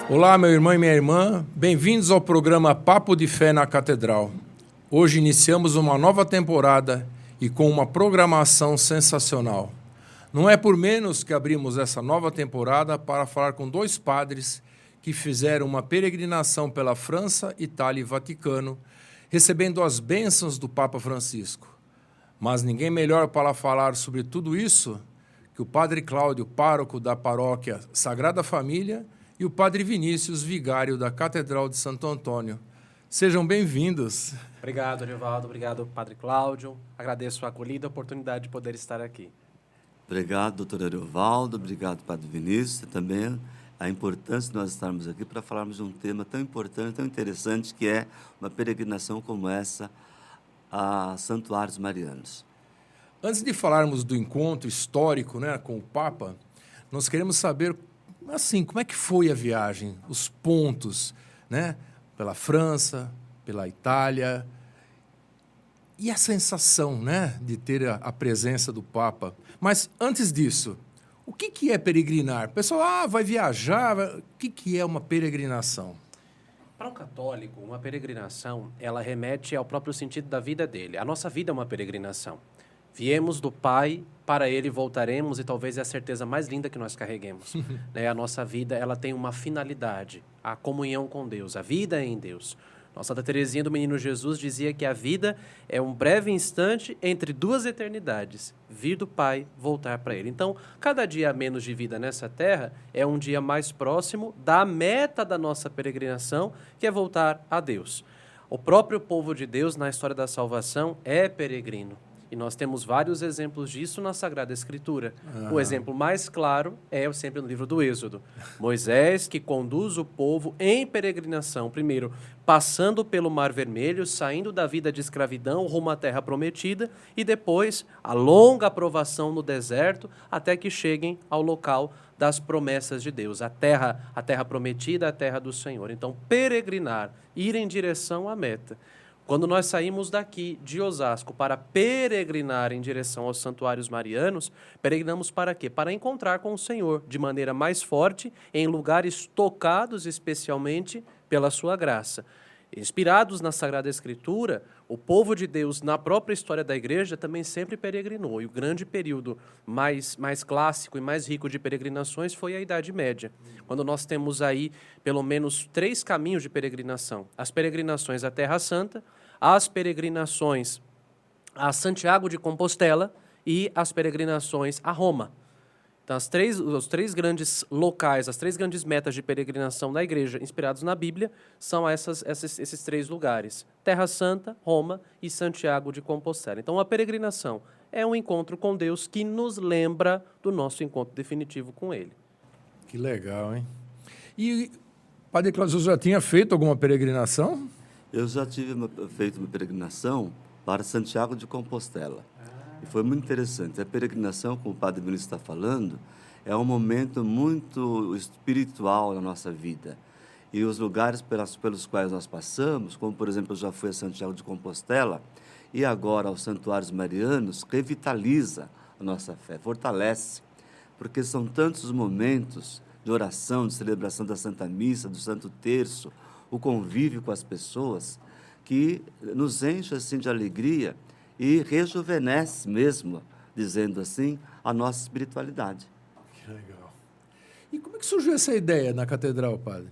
Olá, meu irmão e minha irmã, bem-vindos ao programa Papo de Fé na Catedral. Hoje iniciamos uma nova temporada e com uma programação sensacional. Não é por menos que abrimos essa nova temporada para falar com dois padres que fizeram uma peregrinação pela França, Itália e Vaticano, recebendo as bênçãos do Papa Francisco. Mas ninguém melhor para falar sobre tudo isso que o Padre Cláudio, pároco da paróquia Sagrada Família, e o Padre Vinícius, vigário da Catedral de Santo Antônio. Sejam bem-vindos. Obrigado, Arivaldo. Obrigado, Padre Cláudio. Agradeço a acolhida e a oportunidade de poder estar aqui. Obrigado, doutor Ariovaldo. Obrigado, Padre Vinícius. E também a importância de nós estarmos aqui para falarmos de um tema tão importante, tão interessante, que é uma peregrinação como essa a santuários marianos. Antes de falarmos do encontro histórico, né, com o Papa, nós queremos saber assim, como é que foi a viagem, os pontos, né? Pela França, pela Itália, e a sensação, né, de ter a presença do Papa. Mas, antes disso, o que é peregrinar? O pessoal, vai viajar, o que é uma peregrinação? Para o católico, uma peregrinação, ela remete ao próprio sentido da vida dele. A nossa vida é uma peregrinação. Viemos do Pai, para Ele voltaremos, e talvez é a certeza mais linda que nós carreguemos. Né? A nossa vida, ela tem uma finalidade, a comunhão com Deus, a vida é em Deus. Nossa Santa Teresinha do Menino Jesus dizia que a vida é um breve instante entre duas eternidades, vir do Pai, voltar para Ele. Então, cada dia a menos de vida nessa terra é um dia mais próximo da meta da nossa peregrinação, que é voltar a Deus. O próprio povo de Deus, na história da salvação, é peregrino. E nós temos vários exemplos disso na Sagrada Escritura. O exemplo mais claro é sempre no livro do Êxodo. Moisés, que conduz o povo em peregrinação, primeiro passando pelo Mar Vermelho, saindo da vida de escravidão rumo à Terra Prometida, e depois a longa provação no deserto, até que cheguem ao local das promessas de Deus, a terra prometida, a terra do Senhor. Então, peregrinar, ir em direção à meta. Quando nós saímos daqui de Osasco para peregrinar em direção aos santuários marianos, peregrinamos para quê? Para encontrar com o Senhor de maneira mais forte, em lugares tocados especialmente pela sua graça. Inspirados na Sagrada Escritura, o povo de Deus, na própria história da igreja, também sempre peregrinou. E o grande período mais clássico e mais rico de peregrinações foi a Idade Média, quando nós temos aí pelo menos 3 caminhos de peregrinação. As peregrinações à Terra Santa, as peregrinações a Santiago de Compostela e as peregrinações a Roma. Então, os três grandes locais, as 3 grandes metas de peregrinação da igreja, inspirados na Bíblia, são esses 3 lugares: Terra Santa, Roma e Santiago de Compostela. Então, a peregrinação é um encontro com Deus que nos lembra do nosso encontro definitivo com Ele. Que legal, hein? E, Padre Cláudio, você já tinha feito alguma peregrinação? Eu já feito uma peregrinação para Santiago de Compostela. E foi muito interessante. A peregrinação, como o Padre Vinícius está falando, é um momento muito espiritual na nossa vida. E os lugares pelos quais nós passamos, como, por exemplo, eu já fui a Santiago de Compostela, e agora aos santuários marianos, revitaliza a nossa fé, fortalece, porque são tantos momentos de oração, de celebração da Santa Missa, do Santo Terço, o convívio com as pessoas, que nos enche assim, de alegria e rejuvenesce mesmo, dizendo assim, a nossa espiritualidade. Que legal. E como é que surgiu essa ideia na catedral, padre?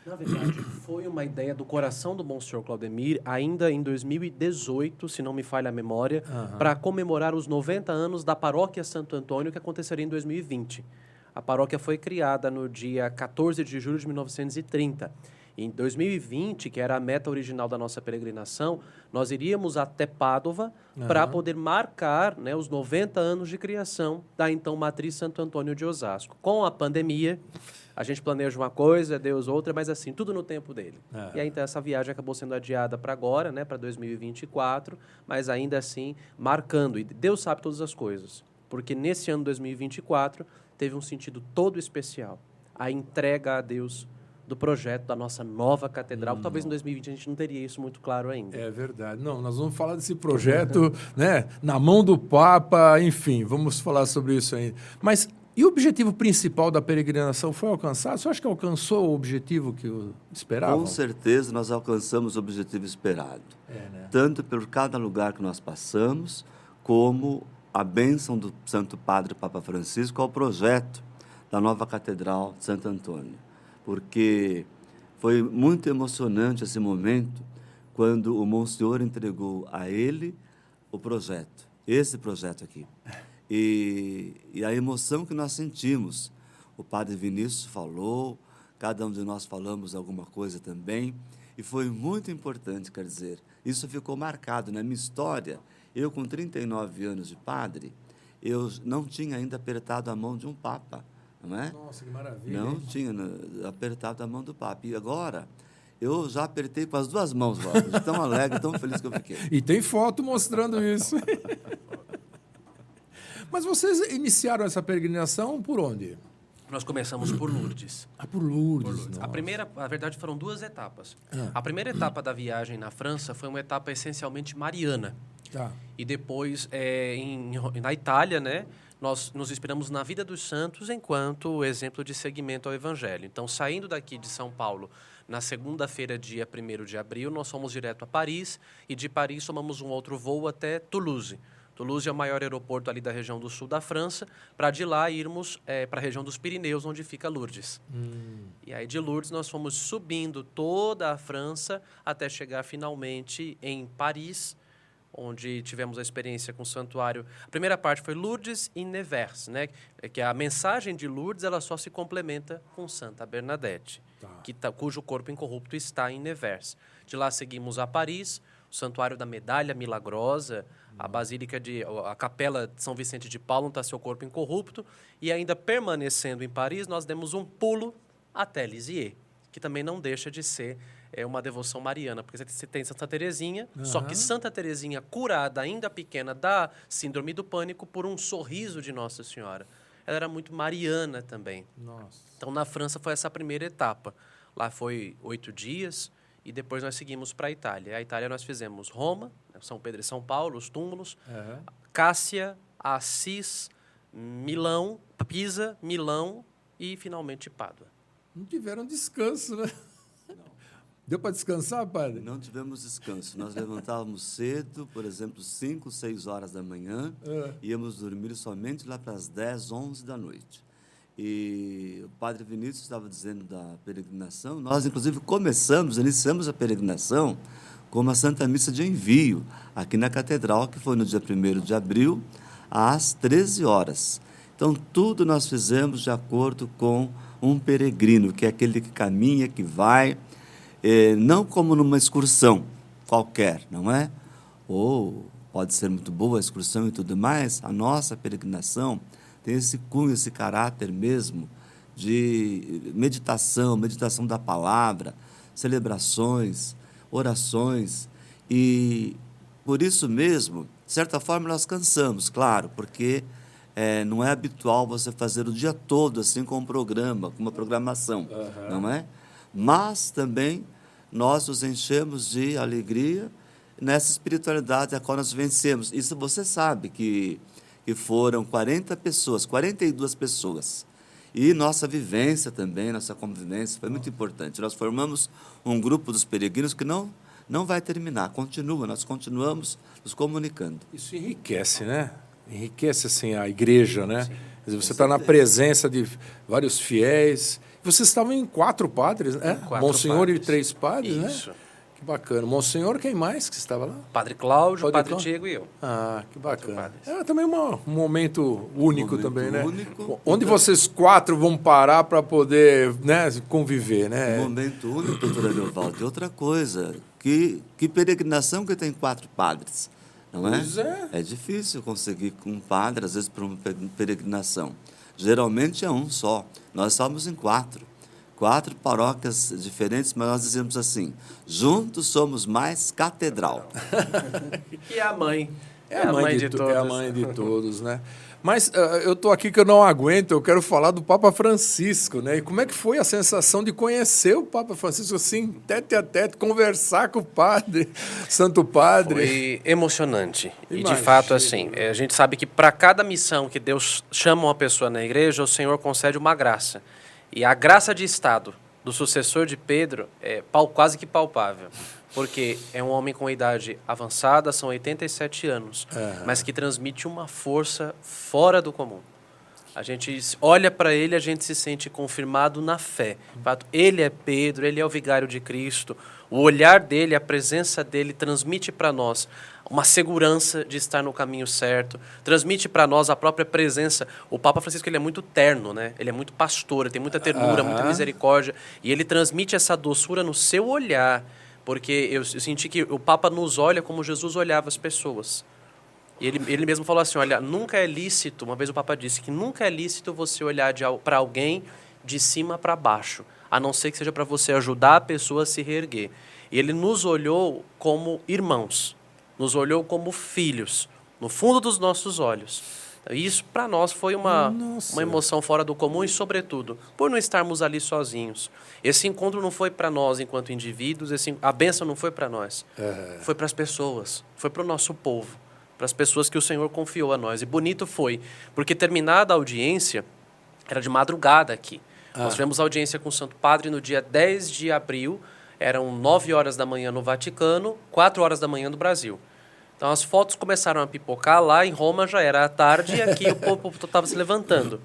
Na verdade, foi uma ideia do coração do Monsenhor Claudemir, ainda em 2018, se não me falha a memória, para comemorar os 90 anos da Paróquia Santo Antônio, que aconteceria em 2020. A paróquia foi criada no dia 14 de julho de 1930. Em 2020, que era a meta original da nossa peregrinação, nós iríamos até Pádua para poder marcar, né, os 90 anos de criação da então Matriz Santo Antônio de Osasco. Com a pandemia, a gente planeja uma coisa, Deus outra, mas assim, tudo no tempo dele. E aí, então, essa viagem acabou sendo adiada para agora, né, para 2024, mas ainda assim marcando. E Deus sabe todas as coisas, porque nesse ano 2024 teve um sentido todo especial. A entrega a Deus do projeto da nossa nova catedral. Talvez em 2020 a gente não teria isso muito claro ainda. É verdade. Não, nós vamos falar desse projeto, né, na mão do Papa, enfim, vamos falar sobre isso ainda. Mas e o objetivo principal da peregrinação foi alcançado? Você acha que alcançou o objetivo que esperavam? Com certeza nós alcançamos o objetivo esperado. Né? Tanto por cada lugar que nós passamos, como a bênção do Santo Padre Papa Francisco ao projeto da nova Catedral de Santo Antônio. Porque foi muito emocionante esse momento quando o Monsenhor entregou a ele o projeto, esse projeto aqui. E a emoção que nós sentimos. O Padre Vinícius falou, cada um de nós falamos alguma coisa também, e foi muito importante, quer dizer, isso ficou marcado na minha história. Eu, com 39 anos de padre, eu não tinha ainda apertado a mão de um Papa. Não é? Nossa, que maravilha. Não tinha apertado a mão do Papa. E agora, eu já apertei com as duas mãos, de tão alegre, tão feliz que eu fiquei. E tem foto mostrando isso. Mas vocês iniciaram essa peregrinação por onde? Nós começamos por Lourdes. Por Lourdes. A primeira, na verdade, foram 2 etapas. A primeira etapa da viagem na França foi uma etapa essencialmente mariana. Tá. E depois, na Itália, né, nós nos inspiramos na vida dos santos enquanto exemplo de seguimento ao Evangelho. Então, saindo daqui de São Paulo, na segunda-feira, dia 1º de abril, nós fomos direto a Paris, e de Paris tomamos um outro voo até Toulouse. Toulouse é o maior aeroporto ali da região do sul da França, para de lá irmos para a região dos Pirineus, onde fica Lourdes. E aí de Lourdes nós fomos subindo toda a França até chegar finalmente em Paris, onde tivemos a experiência com o santuário. A primeira parte foi Lourdes e Nevers, né? Que a mensagem de Lourdes ela só se complementa com Santa Bernadette, cujo corpo incorrupto está em Nevers. De lá seguimos a Paris, o Santuário da Medalha Milagrosa, a Capela de São Vicente de Paulo, onde está seu corpo incorrupto, e ainda permanecendo em Paris, nós demos um pulo até Lisieux, que também não deixa de ser uma devoção mariana, porque você tem Santa Teresinha, só que Santa Teresinha curada, ainda pequena, da síndrome do pânico por um sorriso de Nossa Senhora. Ela era muito mariana também. Nossa. Então, na França, foi essa primeira etapa. Lá foi 8 dias, e depois nós seguimos para a Itália. A Itália nós fizemos Roma, São Pedro e São Paulo, os túmulos, Cássia, Assis, Milão, Pisa, Milão e, finalmente, Pádua. Não tiveram descanso, né? Deu para descansar, padre? Não tivemos descanso. Nós levantávamos cedo, por exemplo, 5, 6 horas da manhã, íamos dormir somente lá para as 10, 11 da noite. E o Padre Vinícius estava dizendo da peregrinação. Nós, inclusive, iniciamos a peregrinação com uma Santa Missa de Envio, aqui na Catedral, que foi no dia 1º de abril, às 13 horas. Então, tudo nós fizemos de acordo com um peregrino, que é aquele que caminha, que vai, não como numa excursão qualquer, não é? Ou pode ser muito boa a excursão e tudo mais, a nossa peregrinação tem esse cunho, esse caráter mesmo de meditação da palavra, celebrações, orações, e por isso mesmo, de certa forma, nós cansamos, claro, porque não é habitual você fazer o dia todo assim com um programa, com uma programação, não é? Mas também nós nos enchemos de alegria nessa espiritualidade a qual nós vencemos. Isso você sabe que foram 42 pessoas. E nossa vivência também, nossa convivência foi muito importante. Nós formamos um grupo dos peregrinos que não vai terminar, nós continuamos nos comunicando. Isso enriquece, né? Enriquece, assim, a igreja, né? Sim. Quer dizer, você está na presença de vários fiéis. Vocês estavam em 4 padres, né? 4 Monsenhor padres. e 3 padres, Isso. né? Que bacana. Monsenhor, quem mais que estava lá? Padre Cláudio, Padre Cláudio? Diego e eu. Ah, que bacana. padres. É também um momento único também, né? Único. Onde vocês 4 vão parar para poder, né, conviver, né? Um momento único, doutora Leovaldo. E outra coisa, que peregrinação que tem 4 padres, não é? Pois é. É difícil conseguir um padre, às vezes, para uma peregrinação. Geralmente é um só. Nós estávamos em 4 paróquias diferentes, mas nós dizemos assim, juntos somos mais catedral. E a mãe. É a mãe de todos. É a mãe de todos, né? Mas eu estou aqui que eu não aguento, eu quero falar do Papa Francisco, né? E como é que foi a sensação de conhecer o Papa Francisco assim, tete a tete, conversar com o padre, Santo Padre? Foi emocionante. E de Imagino. fato, assim, a gente sabe que para cada missão que Deus chama uma pessoa na igreja, o Senhor concede uma graça. E a graça de estado do sucessor de Pedro é quase que palpável. Porque é um homem com idade avançada, são 87 anos, mas que transmite uma força fora do comum. A gente olha para ele, a gente se sente confirmado na fé. De fato, ele é Pedro, ele é o vigário de Cristo. O olhar dele, a presença dele transmite para nós uma segurança de estar no caminho certo, transmite para nós a própria presença. O Papa Francisco ele é muito terno, né? Ele é muito pastor, ele tem muita ternura, muita misericórdia, e ele transmite essa doçura no seu olhar. Porque eu senti que o Papa nos olha como Jesus olhava as pessoas. E ele mesmo falou assim, olha, nunca é lícito, uma vez o Papa disse que nunca é lícito você olhar para alguém de cima para baixo, a não ser que seja para você ajudar a pessoa a se reerguer. E ele nos olhou como irmãos, nos olhou como filhos, no fundo dos nossos olhos. Isso, para nós, foi uma emoção fora do comum e, sobretudo, por não estarmos ali sozinhos. Esse encontro não foi para nós enquanto indivíduos, a bênção não foi para nós. Foi para as pessoas, foi para o nosso povo, para as pessoas que o Senhor confiou a nós. E bonito foi, porque terminada a audiência, era de madrugada aqui. Nós tivemos audiência com o Santo Padre no dia 10 de abril, eram 9 horas da manhã no Vaticano, 4 horas da manhã no Brasil. Então as fotos começaram a pipocar, lá em Roma já era à tarde e aqui o povo estava se levantando.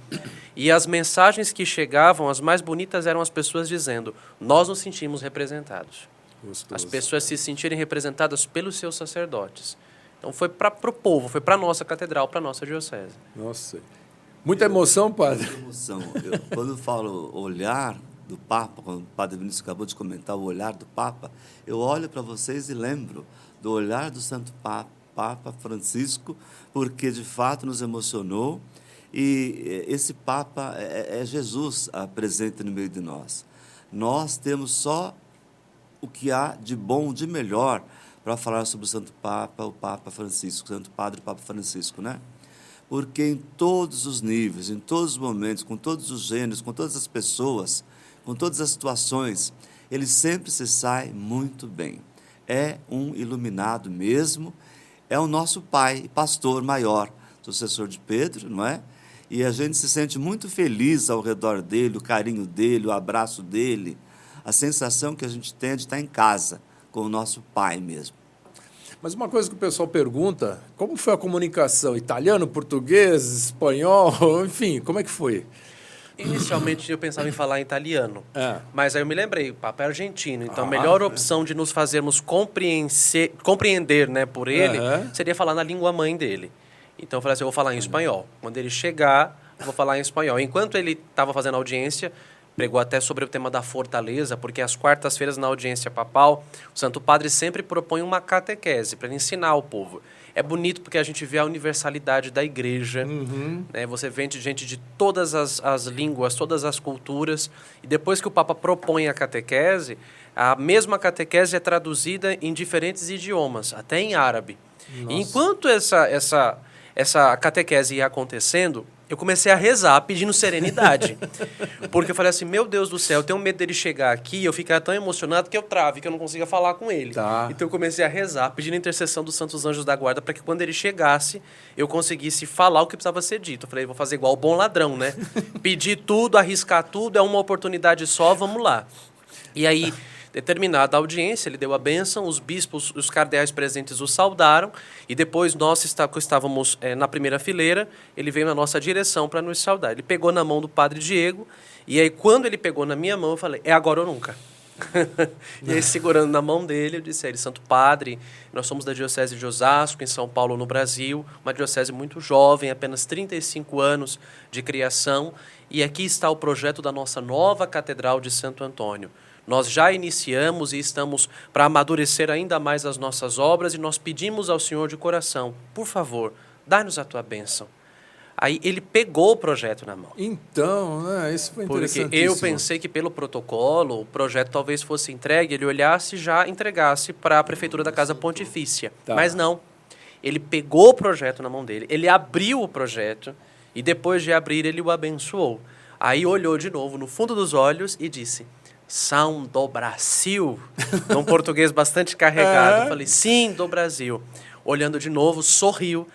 E as mensagens que chegavam, as mais bonitas eram as pessoas dizendo, nós nos sentimos representados. Gostoso. As pessoas se sentirem representadas pelos seus sacerdotes. Então foi para o povo, foi para a nossa catedral, para a nossa diocese. Nossa, muita emoção, padre? Muita emoção. Quando eu falo olhar do Papa, quando o padre Vinícius acabou de comentar o olhar do Papa, eu olho para vocês e lembro do olhar do Santo Papa Francisco, porque de fato nos emocionou, e esse Papa é Jesus presente no meio de nós. Nós temos só o que há de bom, de melhor, para falar sobre o Santo Papa, o Papa Francisco, o Santo Padre, o Papa Francisco, né? Porque em todos os níveis, em todos os momentos, com todos os gêneros, com todas as pessoas, com todas as situações, ele sempre se sai muito bem. É um iluminado mesmo, é o nosso pai, pastor maior, sucessor de Pedro, não é? E a gente se sente muito feliz ao redor dele, o carinho dele, o abraço dele, a sensação que a gente tem de estar em casa com o nosso pai mesmo. Mas uma coisa que o pessoal pergunta, como foi a comunicação? Italiano, português, espanhol, enfim, como é que foi? Inicialmente eu pensava em falar italiano, mas aí eu me lembrei, o Papa é argentino, então a melhor opção de nos fazermos compreender, né, por ele seria falar na língua mãe dele. Então eu falei assim, eu vou falar em espanhol. Quando ele chegar, eu vou falar em espanhol. Enquanto ele estava fazendo audiência, pregou até sobre o tema da fortaleza, porque às quartas-feiras na audiência papal, o Santo Padre sempre propõe uma catequese para ensinar o povo. É bonito porque a gente vê a universalidade da igreja, né? Você vê gente de todas as línguas, todas as culturas, e depois que o Papa propõe a mesma catequese é traduzida em diferentes idiomas, até em árabe. E enquanto essa catequese ia acontecendo, eu comecei a rezar, pedindo serenidade. Porque eu falei assim, meu Deus do céu, eu tenho medo dele chegar aqui, eu ficar tão emocionado que eu trave, que eu não consiga falar com ele. Então eu comecei a rezar, pedindo a intercessão dos santos anjos da guarda, para que quando ele chegasse, eu conseguisse falar o que precisava ser dito. Eu falei, vou fazer igual o bom ladrão, né? Pedir tudo, arriscar tudo, é uma oportunidade só, vamos lá. E aí, determinada a audiência, ele deu a bênção, os bispos, os cardeais presentes o saudaram, e depois nós que estávamos na primeira fileira, ele veio na nossa direção para nos saudar. Ele pegou na mão do padre Diego, e aí quando ele pegou na minha mão, eu falei, é agora ou nunca. E aí, segurando na mão dele, eu disse a ele, Santo Padre, nós somos da Diocese de Osasco, em São Paulo, no Brasil, uma diocese muito jovem, apenas 35 anos de criação, e aqui está o projeto da nossa nova Catedral de Santo Antônio. Nós já iniciamos e estamos para amadurecer ainda mais as nossas obras e nós pedimos ao Senhor de coração, por favor, dá-nos a tua bênção. Aí ele pegou o projeto na mão. Então, isso foi interessantíssimo. Porque eu pensei que pelo protocolo, o projeto talvez fosse entregue, ele olhasse e já entregasse para a Prefeitura da Casa Pontifícia. Mas não, ele pegou o projeto na mão dele, ele abriu o projeto E depois de abrir, ele o abençoou. Aí olhou de novo no fundo dos olhos e disse: são do Brasil? Num português bastante carregado. Eu falei: sim, do Brasil. Olhando de novo, sorriu.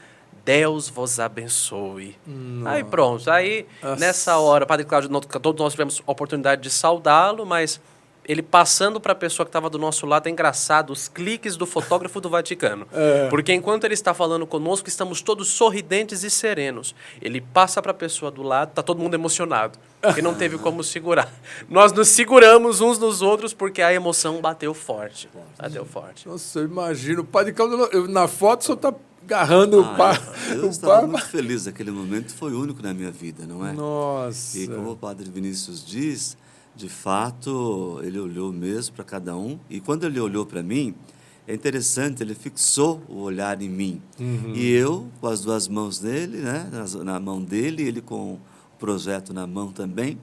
Deus vos abençoe. Aí pronto. Aí, nessa hora, o Padre Cláudio, todos nós tivemos a oportunidade de saudá-lo, mas ele passando para a pessoa que estava do nosso lado, é engraçado, os cliques do fotógrafo do Vaticano. Porque enquanto ele está falando conosco, estamos todos sorridentes e serenos. Ele passa para a pessoa do lado, está todo mundo emocionado, porque não teve como segurar. Nós nos seguramos uns nos outros porque a emoção bateu forte. Bateu forte. Nossa, eu imagino. O Padre Cláudio, na foto, só está agarrando o Papa. Eu estava muito feliz. Aquele momento foi único na minha vida, não é? Nossa. E como o Padre Vinícius diz, de fato, ele olhou mesmo para cada um. E quando ele olhou para mim, é interessante, ele fixou o olhar em mim. E eu, com as duas mãos dele, né, na mão dele, ele com o projeto na mão também.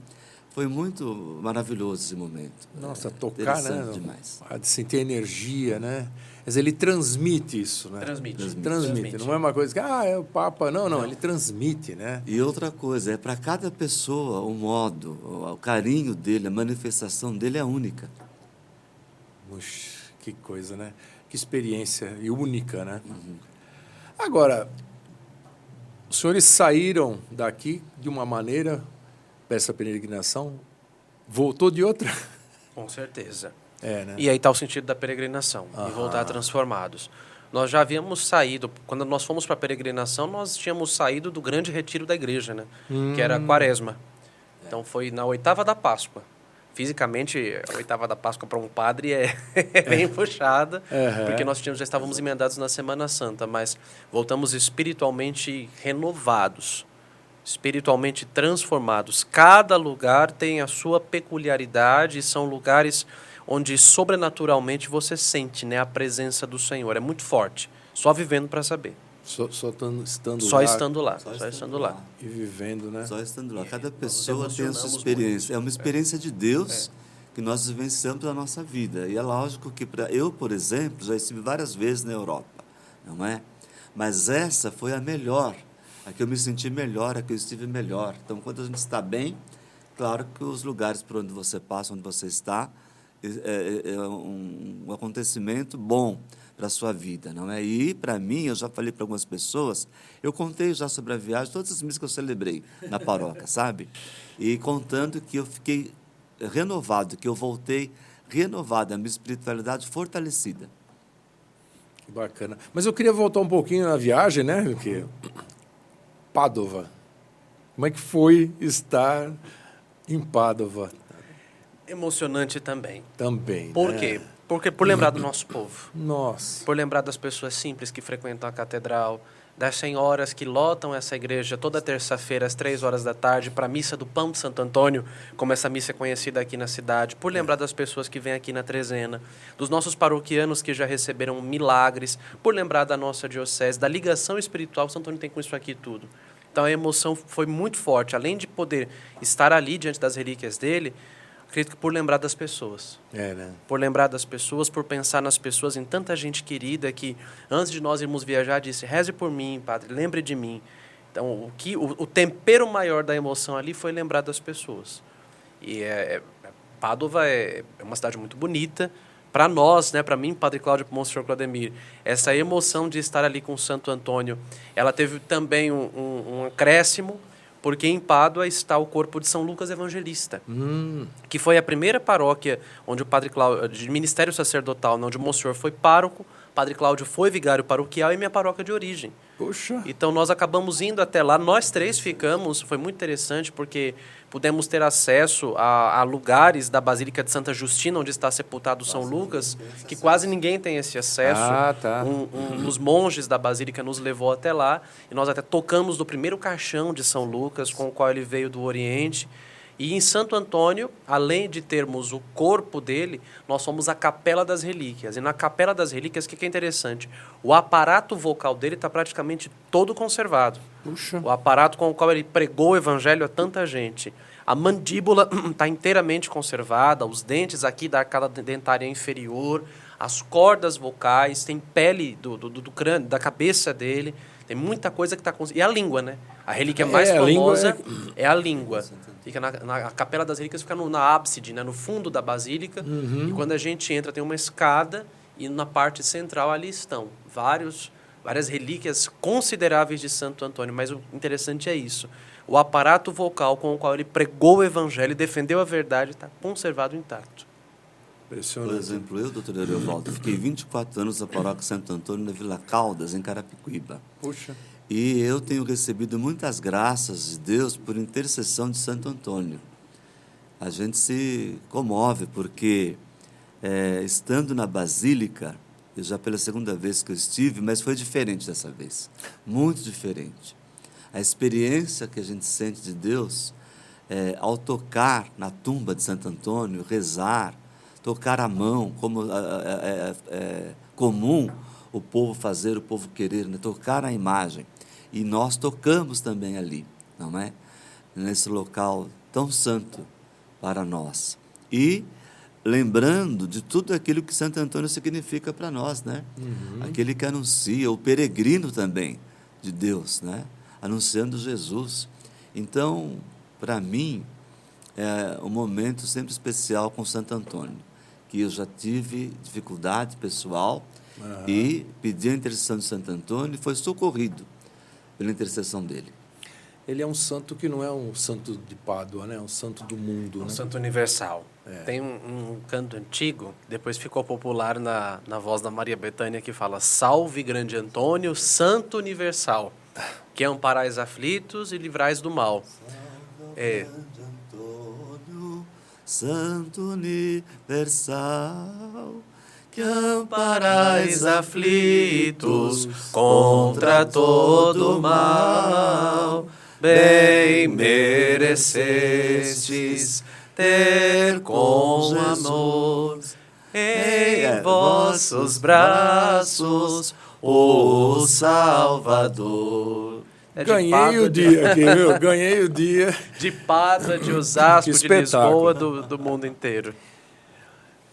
Foi muito maravilhoso esse momento. Nossa, tocar, né? Demais. Sentir energia, né? Mas ele transmite isso, né? Transmite. Não é uma coisa que, é o Papa. Não, ele transmite, né? E outra coisa, para cada pessoa, o modo, o carinho dele, a manifestação dele é única. Puxa, que coisa, né? Que experiência e única, né? Agora, os senhores saíram daqui de uma maneira, para essa peregrinação, voltou de outra? Com certeza. Né? E aí está o sentido da peregrinação, e voltar transformados. Nós já havíamos saído, quando nós fomos para a peregrinação, nós tínhamos saído do grande retiro da igreja, né? Que era a Quaresma. Então foi na oitava da Páscoa. Fisicamente, a oitava da Páscoa para um padre é bem puxada, porque nós já estávamos emendados na Semana Santa, mas voltamos espiritualmente renovados, espiritualmente transformados. Cada lugar tem a sua peculiaridade, são lugares onde sobrenaturalmente você sente, né, a presença do Senhor. É muito forte, só vivendo para saber. Só estando lá. E vivendo, né? Só estando lá. Cada pessoa tem a sua experiência. É uma experiência de Deus que nós vivenciamos na nossa vida. E é lógico que eu, por exemplo, já estive várias vezes na Europa, não é? Mas essa foi a melhor, a que eu me senti melhor, a que eu estive melhor. Então, quando a gente está bem, claro que os lugares por onde você passa, onde você está, é um acontecimento bom para a sua vida, não é? E, para mim, eu já falei para algumas pessoas, eu contei já sobre a viagem, todas as missas que eu celebrei na paróquia, sabe? E contando que eu fiquei renovado, que eu voltei renovado, a minha espiritualidade fortalecida. Que bacana. Mas eu queria voltar um pouquinho na viagem, né? Porque Pádua. Como é que foi estar em Pádua? Emocionante também. Também. Por quê? Porque por lembrar do nosso povo. Nossa. Por lembrar das pessoas simples que frequentam a catedral, das senhoras que lotam essa igreja toda terça-feira às 3 horas da tarde para a missa do Pão de Santo Antônio, como essa missa é conhecida aqui na cidade. Por lembrar das pessoas que vêm aqui na trezena, dos nossos paroquianos que já receberam milagres, por lembrar da nossa diocese, da ligação espiritual que Santo Antônio tem com isso aqui tudo. Então a emoção foi muito forte. Além de poder estar ali diante das relíquias dele, acredito que por lembrar das pessoas. Né? Por lembrar das pessoas, por pensar nas pessoas, em tanta gente querida que, antes de nós irmos viajar, disse: reze por mim, padre, lembre de mim. Então, o tempero maior da emoção ali foi lembrar das pessoas. E Pádua é uma cidade muito bonita. Para nós, né, para mim, Padre Cláudio e para o Monsenhor Claudemir, essa emoção de estar ali com Santo Antônio, ela teve também um acréscimo, porque em Pádua está o corpo de São Lucas Evangelista, que foi a primeira paróquia onde o Padre Cláudio, de ministério sacerdotal, onde o Monsenhor foi pároco, Padre Cláudio foi vigário paroquial e minha paróquia de origem. Poxa. Então nós acabamos indo até lá, nós três ficamos, foi muito interessante porque pudemos ter acesso a lugares da Basílica de Santa Justina, onde está sepultado São Lucas, que quase ninguém tem esse acesso. Tá. Um dos monges da Basílica nos levou até lá, e nós até tocamos no primeiro caixão de São Lucas, com o qual ele veio do Oriente. E em Santo Antônio, além de termos o corpo dele, nós fomos a Capela das Relíquias. E na Capela das Relíquias, o que é interessante? O aparato vocal dele está praticamente todo conservado. Puxa. O aparato com o qual ele pregou o evangelho a tanta gente. A mandíbula está inteiramente conservada, os dentes aqui da arcada dentária inferior, as cordas vocais, tem pele do crânio, da cabeça dele, Tem muita coisa que está... E a língua, né? A relíquia mais a língua famosa é a língua. Fica a Capela das Relíquias fica na ábside, né? No fundo da basílica. E quando a gente entra, tem uma escada e na parte central ali estão várias relíquias consideráveis de Santo Antônio. Mas o interessante é isso. O aparato vocal com o qual ele pregou o evangelho e defendeu a verdade está conservado intacto. Por exemplo, eu, doutor Ariovaldo, fiquei 24 anos na paróquia Santo Antônio, na Vila Caldas, em Carapicuíba. Puxa. E eu tenho recebido muitas graças de Deus por intercessão de Santo Antônio. A gente se comove, porque estando na Basílica, eu já pela segunda vez que eu estive, mas foi diferente dessa vez, muito diferente. A experiência que a gente sente de Deus, ao tocar na tumba de Santo Antônio, rezar, tocar a mão, como é comum o povo fazer, o povo querer, né? Tocar a imagem. E nós tocamos também ali, não é? Nesse local tão santo para nós. E lembrando de tudo aquilo que Santo Antônio significa para nós, né? Aquele que anuncia, o peregrino também de Deus, né? Anunciando Jesus. Então, para mim, é um momento sempre especial com Santo Antônio, que eu já tive dificuldade pessoal e pedi a intercessão de Santo Antônio e foi socorrido pela intercessão dele. Ele é um santo que não é um santo de Pádua, né? É um santo do mundo. Um né? santo universal. Tem um canto antigo, depois ficou popular na voz da Maria Bethânia, que fala: Salve, grande Antônio, santo universal, que amparais aflitos e livrais do mal. Grande Antônio, santo universal, que amparais aflitos contra todo mal, bem merecestes ter com amor em vossos braços o Salvador. Ganhei o dia aqui, viu? Ganhei o dia. De Pádua, de Osasco, de Lisboa, do mundo inteiro.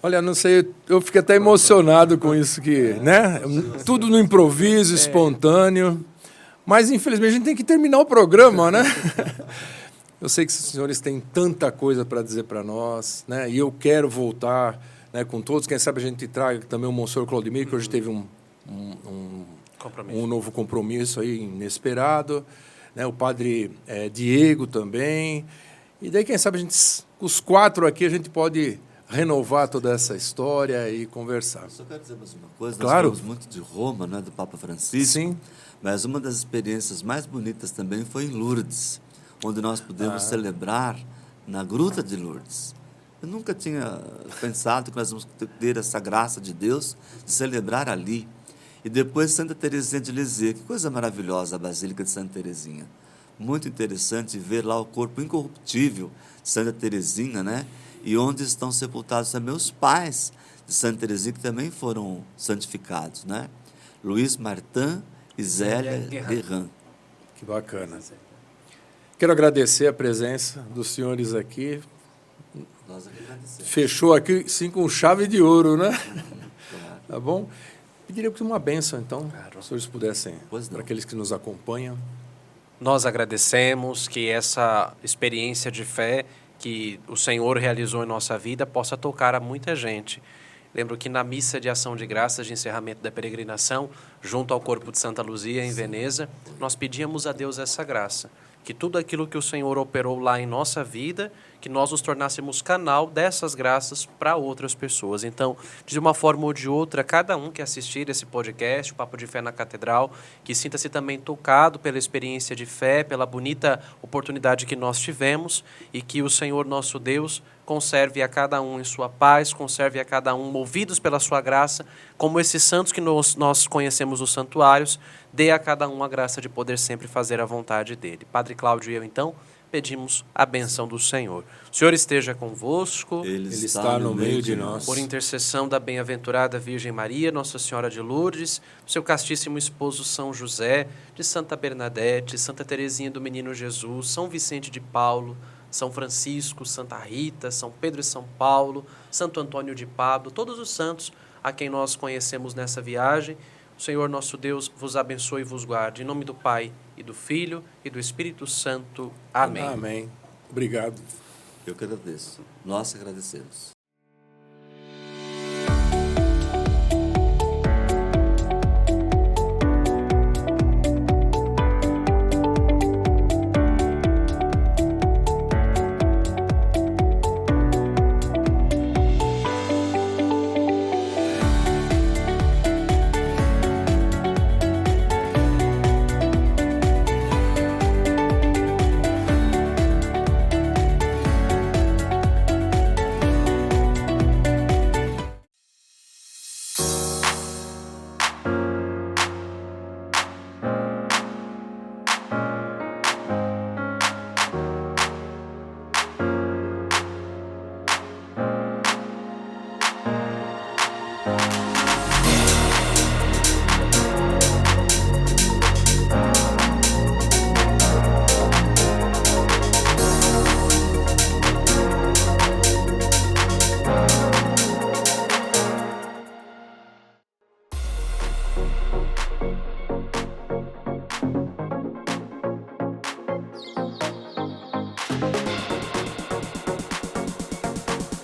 Olha, não sei, eu fico até emocionado com isso que, né? Tudo no improviso, espontâneo. Mas, infelizmente, a gente tem que terminar o programa, né? Eu sei que os senhores têm tanta coisa para dizer para nós, né? E eu quero voltar, né, com todos. Quem sabe a gente traga também o Monsenhor Claudemir, que hoje teve um novo compromisso aí inesperado, né? O padre Diego também. E daí, quem sabe, os quatro aqui, a gente pode renovar toda essa história e conversar. Eu só quero dizer mais uma coisa. Claro. Nós falamos muito de Roma, né, do Papa Francisco. Sim. Mas uma das experiências mais bonitas também foi em Lourdes, onde nós pudemos celebrar na Gruta de Lourdes. Eu nunca tinha pensado que nós vamos ter essa graça de Deus de celebrar ali. E depois Santa Teresinha de Lisieux, que coisa maravilhosa a Basílica de Santa Teresinha. Muito interessante ver lá o corpo incorruptível de Santa Teresinha, né? E onde estão sepultados também os pais de Santa Teresinha, que também foram santificados, né? Luiz Martin e Zélia Guerrin. Que bacana. Quero agradecer a presença dos senhores aqui. Nós agradecemos. Fechou aqui, sim, com chave de ouro, né? Claro. Tá bom? Pediria uma bênção, então, Claro. se os senhores pudessem, Pois não. para aqueles que nos acompanham. Nós agradecemos que essa experiência de fé que o Senhor realizou em nossa vida possa tocar a muita gente. Lembro que na missa de ação de graças de encerramento da peregrinação, junto ao corpo de Santa Luzia, em Veneza, nós pedíamos a Deus essa graça, que tudo aquilo que o Senhor operou lá em nossa vida, que nós nos tornássemos canal dessas graças para outras pessoas. Então, de uma forma ou de outra, cada um que assistir esse podcast, o Papo de Fé na Catedral, que sinta-se também tocado pela experiência de fé, pela bonita oportunidade que nós tivemos, e que o Senhor nosso Deus conserve a cada um em sua paz, conserve a cada um movidos pela sua graça, como esses santos que nós conhecemos nos santuários, dê a cada um a graça de poder sempre fazer a vontade dele. Padre Cláudio e eu, então, pedimos a benção do Senhor. O Senhor esteja convosco. Ele está no meio de nós. Por intercessão da bem-aventurada Virgem Maria, Nossa Senhora de Lourdes, do seu castíssimo esposo São José, de Santa Bernadette, Santa Teresinha do Menino Jesus, São Vicente de Paulo, São Francisco, Santa Rita, São Pedro e São Paulo, Santo Antônio de Pádua, todos os santos a quem nós conhecemos nessa viagem, O Senhor nosso Deus vos abençoe e vos guarde. Em nome do Pai, e do Filho, e do Espírito Santo. Amém. Amém. Obrigado. Eu que agradeço. Nós agradecemos.